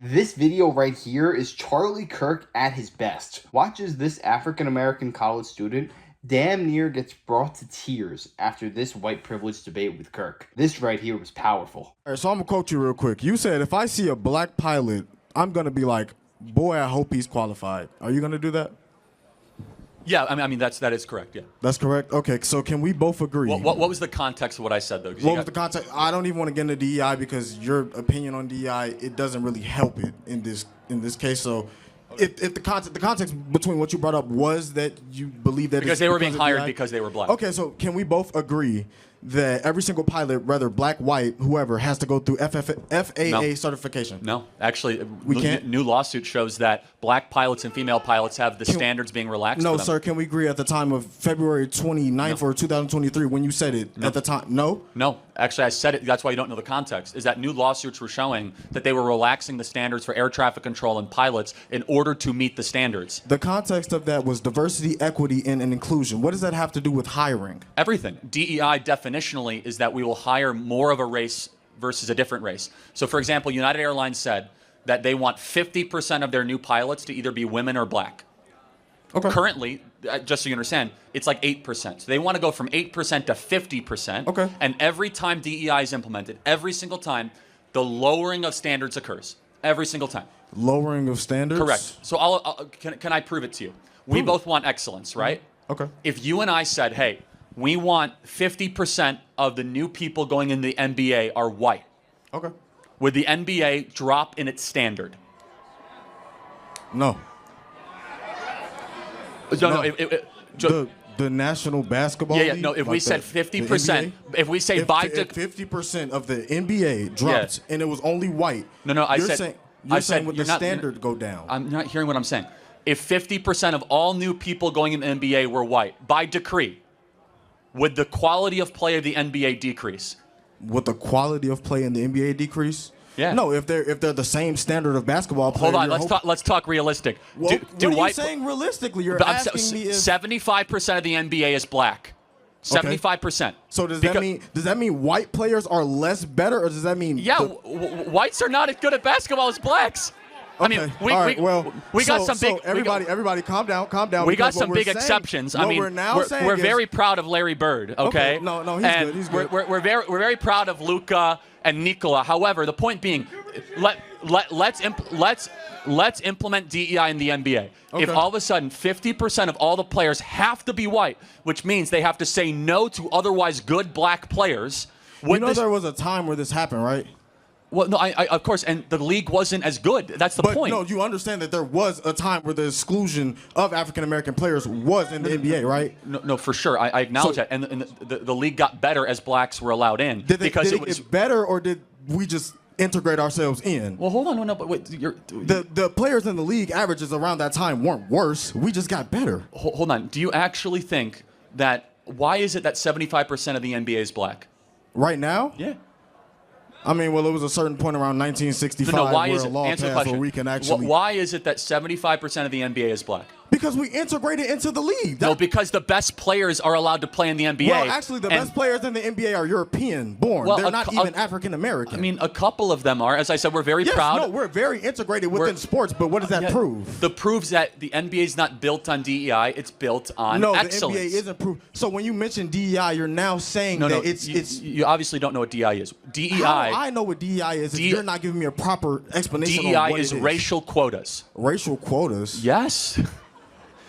This video right here is Charlie Kirk at his best. Watch as this African-American college student damn near gets brought to tears after this white privilege debate with Kirk. This right here was powerful. All right, so I'm gonna quote you real quick. You said, if I see a black pilot, I'm gonna be like, boy, I hope he's qualified. Are you gonna do that? Yeah, I mean that is correct. Yeah. That's correct. Okay, so can we both agree? What was the context of what I said though? What was the context? I don't even want to get into DEI because your opinion on DEI it doesn't really help it in this case. So, if the context between what you brought up was that you believe that because they were being hired because they were black. Okay, so can we both agree that every single pilot, whether black, white, whoever, has to go through FAA certification? No, actually, we can't. New lawsuit shows that black pilots and female pilots have the standards being relaxed. No, for them. sir. Can we agree at the time of February 29th or 2023 when you said it at the time? No. No, actually, I said it. That's why you don't know the context. Is that new lawsuits were showing that they were relaxing the standards for air traffic control and pilots in order to meet the standards. The context of that was diversity, equity, and inclusion. What does that have to do with hiring? Everything. DEI definitionally is that we will hire more of a race versus a different race. So, for example, United Airlines said that they want 50% of their new pilots to either be women or black. Okay. Currently, just so you understand, it's like 8%. So they want to go from 8% to 50%. Okay. And every time DEI is implemented, every single time, the lowering of standards occurs. Every single time. Lowering of standards? Correct. So can I prove it to you? We both want excellence, right? Okay. If you and I said, hey, we want 50% of the new people going in the NBA are white. Okay. Would the NBA drop in its standard? No. No. The National Basketball League? No, if we said 50%, if we say if 50% of the NBA dropped and it was only white. No, I you're said saying would the standard go down? I'm not hearing what I'm saying. If 50% of all new people going in the NBA were white, by decree, would the quality of play of the NBA decrease? Would the quality of play in the NBA decrease? Yeah. No, if they're the same standard of basketball play. Hold on, let's talk realistic. Well, what are you saying realistically? You're asking me if 75% of the NBA is black. 75%. So does that mean white players are less better, or does that mean whites are not as good at basketball as blacks? Okay. I mean, we got some big. Everybody, calm down. We got some big exceptions. I mean, we're very proud of Larry Bird. Okay. No, he's good. We're very proud of Luka and Nikola. However, the point being, let's implement DEI in the NBA. Okay. If all of a sudden 50% of all the players have to be white, which means they have to say no to otherwise good black players. There was a time where this happened, right? Well, no, I of course, and the league wasn't as good. That's the point. No, you understand that there was a time where the exclusion of African American players was in the NBA, right? No, for sure. I acknowledge that, and the league got better as blacks were allowed in. Did it get better, or did we just integrate ourselves in? Well, hold on, no, but wait, the players in the league averages around that time weren't worse. We just got better. Hold on. Do you actually think that? Why is it that 75% of the NBA is black? Right now? Yeah. I mean, well, it was a certain point around 1965 why where is a it? law Answer the passed question. where we can actually... Why is it that 75% of the NBA is black? Because we integrated into the league. No, because the best players are allowed to play in the NBA. Well, actually, the best players in the NBA are European-born. Well, they're not even African-American. I mean, a couple of them are. As I said, we're very proud. No, we're very integrated within sports, but what does that prove? That proves that the NBA is not built on DEI. It's built on excellence. No, the NBA isn't proof. So when you mention DEI, you're now saying that it's... You obviously don't know what DEI is. DEI... How I know what DEI is if you're not giving me a proper explanation on what it is. DEI is racial quotas. Racial quotas? Yes.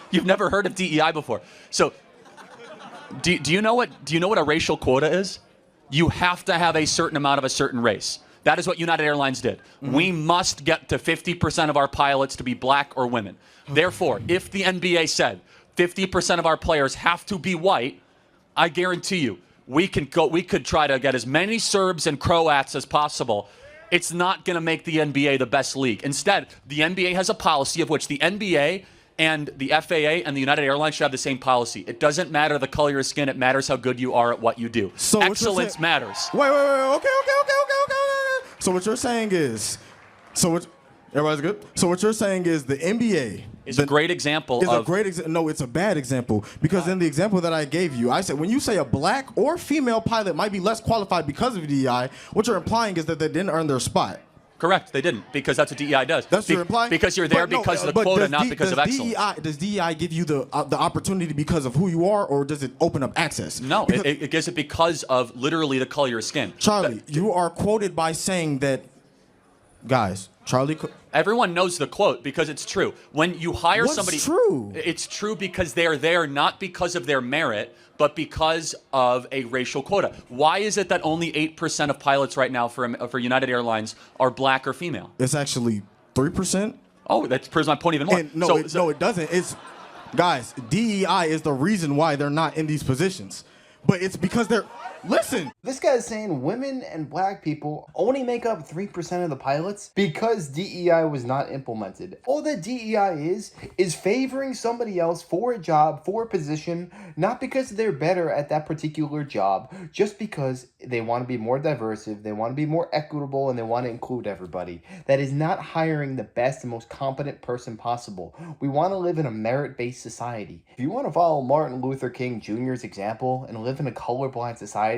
You've never heard of DEI before. So, do you know what a racial quota is? You have to have a certain amount of a certain race. That is what United Airlines did. Mm-hmm. We must get to 50% of our pilots to be black or women. Therefore, if the NBA said 50% of our players have to be white, I guarantee you, we could try to get as many Serbs and Croats as possible. It's not going to make the NBA the best league. Instead, the NBA has a policy of which the NBA and the FAA and the United Airlines should have the same policy. It doesn't matter the color of your skin. It matters how good you are at what you do. So excellence matters. Wait. Okay. So what you're saying is, everybody's good? So what you're saying is the NBA is a great example of... No, it's a bad example. Because in the example that I gave you, I said when you say a black or female pilot might be less qualified because of DEI, what you're implying is that they didn't earn their spot. Correct. They didn't, because that's what DEI does. That's your reply? Because you're there because of the quota, not because of excellence. Does DEI give you the opportunity because of who you are, or does it open up access? No, it gives it because of literally the color of your skin. Charlie, you are quoted by saying that, guys, Charlie... Everyone knows the quote because it's true. When you hire somebody... What's true? It's true because they're there not because of their merit, but because of a racial quota. Why is it that only 8% of pilots right now for United Airlines are black or female? It's actually 3%. Oh, that proves my point even more. And no, it doesn't. It's, guys, DEI is the reason why they're not in these positions. But it's because they're... Listen. This guy's saying women and black people only make up 3% of the pilots because DEI was not implemented. All that DEI is favoring somebody else for a job, for a position, not because they're better at that particular job, just because they want to be more diverse, they want to be more equitable, and they want to include everybody. That is not hiring the best and most competent person possible. We want to live in a merit-based society. If you want to follow Martin Luther King Jr.'s example and live in a colorblind society,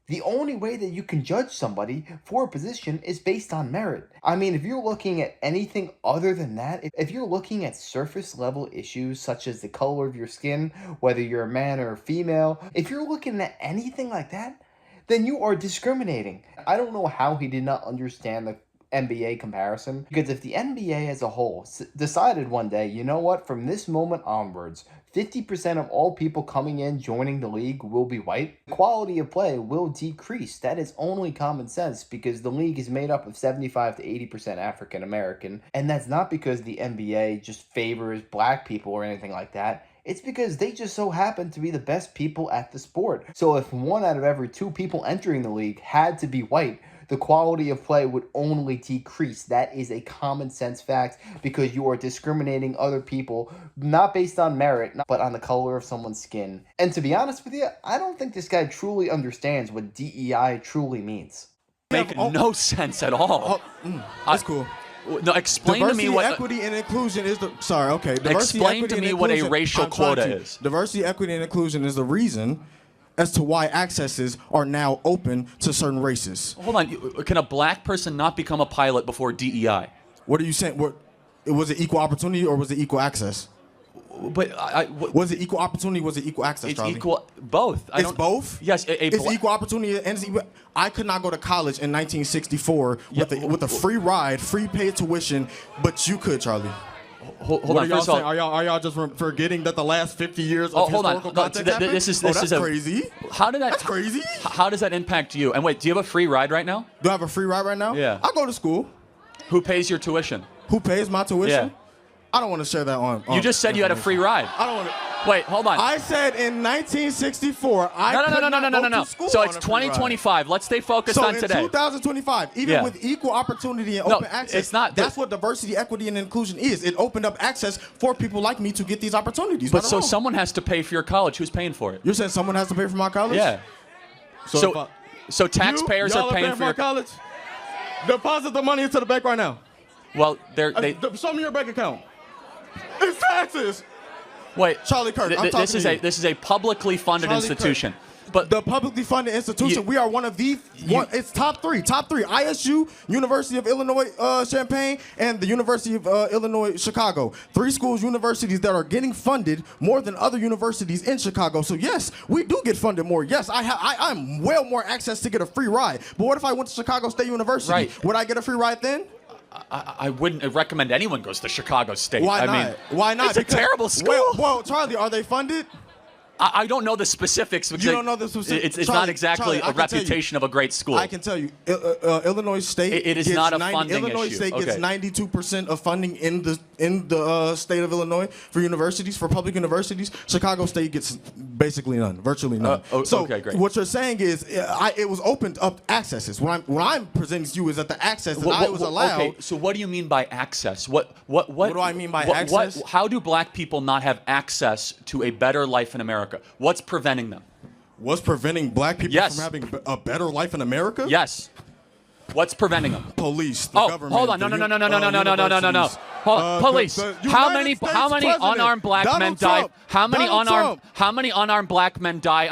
the only way that you can judge somebody for a position is based on merit. I mean, if you're looking at anything other than that, if you're looking at surface level issues such as the color of your skin, whether you're a man or a female, if you're looking at anything like that, then you are discriminating. I don't know how he did not understand the NBA comparison, because if the NBA as a whole decided one day, you know what, from this moment onwards, 50% of all people coming in joining the league will be white, quality of play will decrease. That is only common sense, because the league is made up of 75 to 80% African American, and that's not because the NBA just favors black people or anything like that. It's because they just so happen to be the best people at the sport. So if 1 out of every 2 people entering the league had to be white, the quality of play would only decrease. That is a common sense fact, because you are discriminating other people, not based on merit, but on the color of someone's skin. And to be honest with you, I don't think this guy truly understands what DEI truly means. Make no sense at all. That's cool. No, explain to me what... Diversity, equity, and inclusion is the... Sorry, okay. Explain to me what a racial quota is. Diversity, equity, and inclusion is the reason as to why accesses are now open to certain races. Hold on. Can a black person not become a pilot before DEI? What are you saying? Was it equal opportunity or was it equal access? But was it equal opportunity? Was it equal access? It's Charlie? Equal. Both. It's both. Yes. It's equal opportunity. And I could not go to college in 1964 with a free ride, free paid tuition, but you could, Charlie. Hold on. First of all, are y'all just forgetting that the last 50 years of historical context happened? This is crazy. How did that? That's crazy. How does that impact you? And wait, do you have a free ride right now? Do I have a free ride right now? Yeah. I go to school. Who pays your tuition? Who pays my tuition? Yeah. I don't want to share that on. You just said you had a free ride. I don't want to. Wait, hold on. I said in 1964, I could not go to school. So it's 2025. Let's stay focused on today. So in 2025, even with equal opportunity and open access, it's not. That's what diversity, equity, and inclusion is. It opened up access for people like me to get these opportunities. But so someone has to pay for your college. Who's paying for it? You're saying someone has to pay for my college? Yeah. So taxpayers are paying for your college? Deposit the money into the bank right now. Well, show me your bank account. It's taxes. Wait, Charlie Kirk, this is a publicly funded institution. Kirk. But the publicly funded institution, we are one of the it's top three. ISU, University of Illinois Champaign, and the University of Illinois Chicago. 3 schools, universities that are getting funded more than other universities in Chicago. So yes, we do get funded more. Yes, I'm well more access to get a free ride. But what if I went to Chicago State University? Right. Would I get a free ride then? I wouldn't recommend anyone goes to Chicago State. Why not? Why not? It's a terrible school. Well, Charlie, are they funded? I don't know the specifics. You don't know the specifics? It's not exactly a reputation of a great school. I can tell you, Illinois State. It is not a funding issue. Illinois State gets 92% of funding in the state of Illinois for universities, for public universities. Chicago State gets basically none, virtually none. Okay, great. What you're saying is, it was opened up accesses. What I'm presenting to you is that the access that I was allowed. Okay, so what do you mean by access? What do I mean by access? How do black people not have access to a better life in America? What's preventing them? What's preventing black people from having a better life in America? Yes. What's preventing them? Police, the government. Hold on. No. Police. How many unarmed black men die? How many unarmed black men die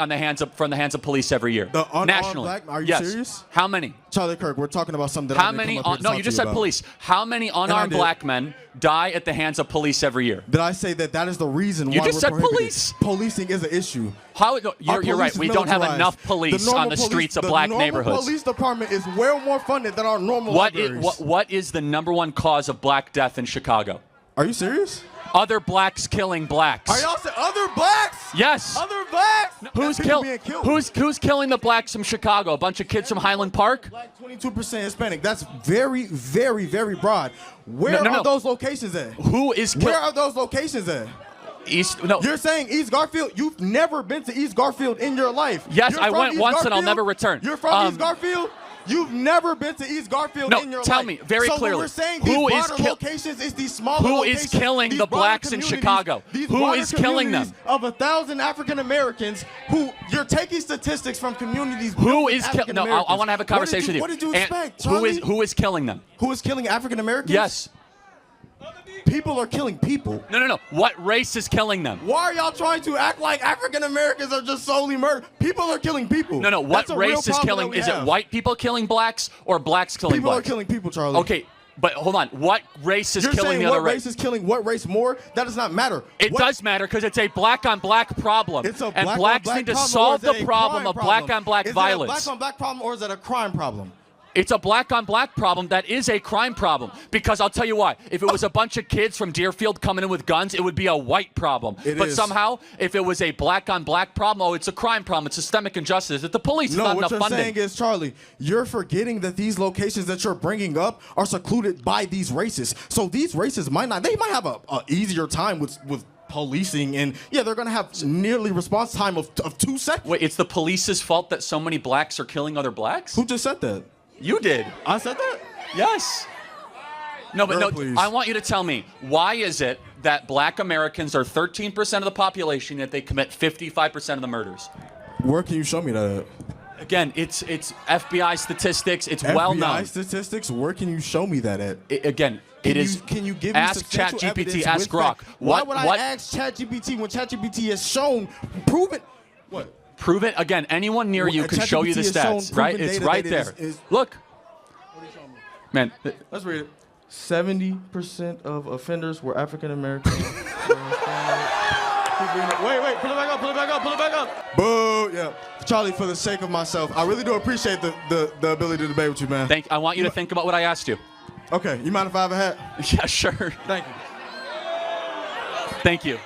from the hands of police every year? The unarmed nationally? Black, are you yes. serious? How many? Charlie Kirk, we're talking about something that How I didn't many? come up here to No, talk you to just said about. police. How many unarmed did. black men die at the hands of police every year? Did I say that is the reason You why just we're said prohibited? police. Policing is an issue. How? Our You're police right. is We don't have militarized. enough police on the streets of black neighborhoods. The police department is well more funded than our normal What libraries. what is the number one cause of black death in Chicago? Are you serious? Other blacks killing blacks. Are y'all saying other blacks? Yes. Other blacks? Who's People kill? being killed. Who's killing the blacks from Chicago? A bunch of kids from Highland Park? Black, 22% Hispanic. That's very, very, very broad. Where No. are those locations at? Who is Where are those locations at? East? No. You're saying East Garfield? You've never been to East Garfield in your life. Yes, You're I from went East once and I'll Garfield? never return. You're from East Garfield? You've never been to East Garfield No, in your life. tell me very so clearly. When we're saying Who these is broader locations, it's these smaller Who locations. is killing these the broader blacks in communities, Chicago? these Who broader is killing them? communities Of 1,000 African Americans who you're taking statistics from communities. Who with is killing? No, African-Americans. I want to have a conversation with you. What did you And expect, Charlie? who is killing them? Who is killing African Americans? Yes. People are killing people. No. What race is killing them? Why are y'all trying to act like African Americans are just solely murdered? People are killing people. No. What That's a real race is problem killing? that we Is it have. white people killing blacks or blacks killing People blacks? are killing people, Charlie. Okay, but hold on. What race is You're killing saying the other what race is killing what race more? That does not matter. It What- does matter because it's a black-on-black problem. It's a and black blacks on black need to problem, solve or is the it a problem crime of problem? black-on-black Is violence. it a black on black problem or is it a crime problem? It's a black-on-black problem that is a crime problem. Because I'll tell you why. If it was a bunch of kids from Deerfield coming in with guns, it would be a white problem. But is. somehow, if it was a black-on-black problem, it's a crime problem. It's systemic injustice. It's the police. No, not what enough you're funding. saying is, Charlie, you're forgetting that these locations that you're bringing up are secluded by these races. So these races might have a easier time with policing, and yeah, they're gonna have nearly response time of 2 seconds. Wait, it's the police's fault that so many blacks are killing other blacks? Who just said that? You did. I said that? Yes. No, but Girl, no, please. I want you to tell me, why is it that black Americans are 13% of the population, yet they commit 55% of the murders? Where can you show me that? Again, it's FBI statistics. It's FBI well known. statistics. Where can you show me that at? Can you give me ask substantial ChatGPT, evidence ask with Grok. that? Why would I ask ChatGPT when ChatGPT has shown, proven, what? Prove it again. Anyone near you can show you the ChatGPT has shown stats, right? proven It's data right that there. is- Look, man. Let's read it. 70% of offenders were African American. Wait, pull it back up. Boo, yeah. Charlie, for the sake of myself, I really do appreciate the ability to debate with you, man. I want you to think about what I asked you. Okay, you mind if I have a hat? Yeah, sure. Thank you. Thank you.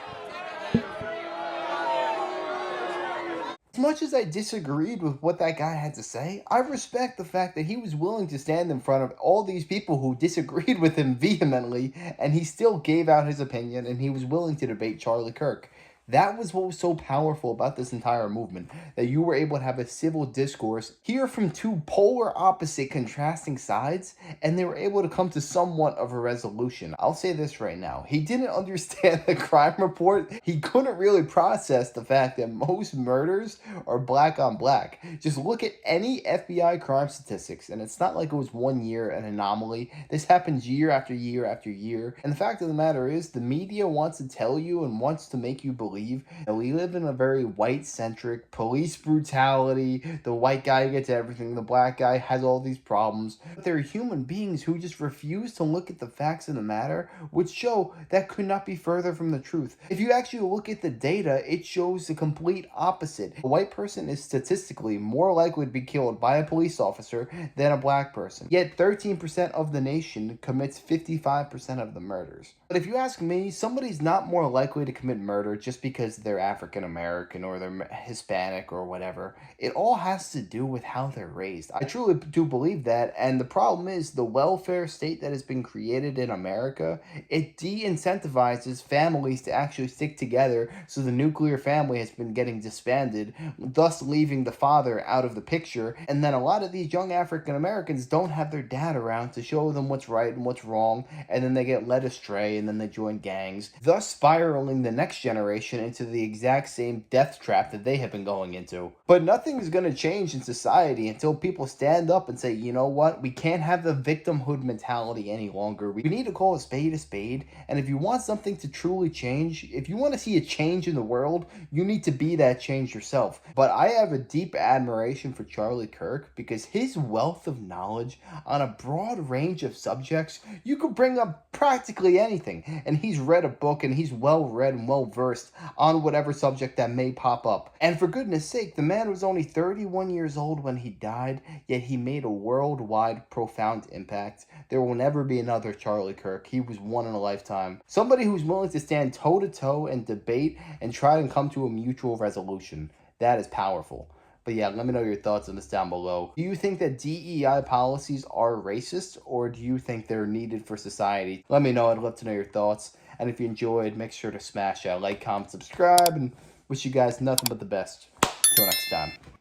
As much as I disagreed with what that guy had to say, I respect the fact that he was willing to stand in front of all these people who disagreed with him vehemently, and he still gave out his opinion, and he was willing to debate Charlie Kirk. That was what was so powerful about this entire movement, that you were able to have a civil discourse, hear from two polar opposite contrasting sides, and they were able to come to somewhat of a resolution. I'll say this right now. He didn't understand the crime report. He couldn't really process the fact that most murders are black on black. Just look at any FBI crime statistics, and it's not like it was 1 year an anomaly. This happens year after year after year. And the fact of the matter is, the media wants to tell you and wants to make you believe that we live in a very white-centric, police brutality, the white guy gets everything, the black guy has all these problems. But they're human beings who just refuse to look at the facts of the matter, which show that could not be further from the truth. If you actually look at the data, it shows the complete opposite. A white person is statistically more likely to be killed by a police officer than a black person. Yet 13% of the nation commits 55% of the murders. But if you ask me, somebody's not more likely to commit murder just because they're African American or they're Hispanic or whatever. It all has to do with how they're raised. I truly do believe that, and the problem is the welfare state that has been created in America, it de-incentivizes families to actually stick together, so the nuclear family has been getting disbanded, thus leaving the father out of the picture, and then a lot of these young African Americans don't have their dad around to show them what's right and what's wrong, and then they get led astray and then they join gangs, thus spiraling the next generation generation into the exact same death trap that they have been going into. But nothing's going to change in society until people stand up and say, you know what, we can't have the victimhood mentality any longer. We need to call a spade, and if you want something to truly change, if you want to see a change in the world, you need to be that change yourself. But I have a deep admiration for Charlie Kirk because his wealth of knowledge on a broad range of subjects, you could bring up practically anything, and he's read a book and he's well read and well versed on whatever subject that may pop up. And for goodness sake, the man was only 31 years old when he died, yet he made a worldwide profound impact. There will never be another Charlie Kirk. He was one in a lifetime. Somebody who's willing to stand toe to toe and debate and try and come to a mutual resolution. That is powerful. But yeah, let me know your thoughts on this down below. Do you think that DEI policies are racist, or do you think they're needed for society? Let me know. I'd love to know your thoughts. And if you enjoyed, make sure to smash that like, comment, subscribe, and wish you guys nothing but the best. Till next time.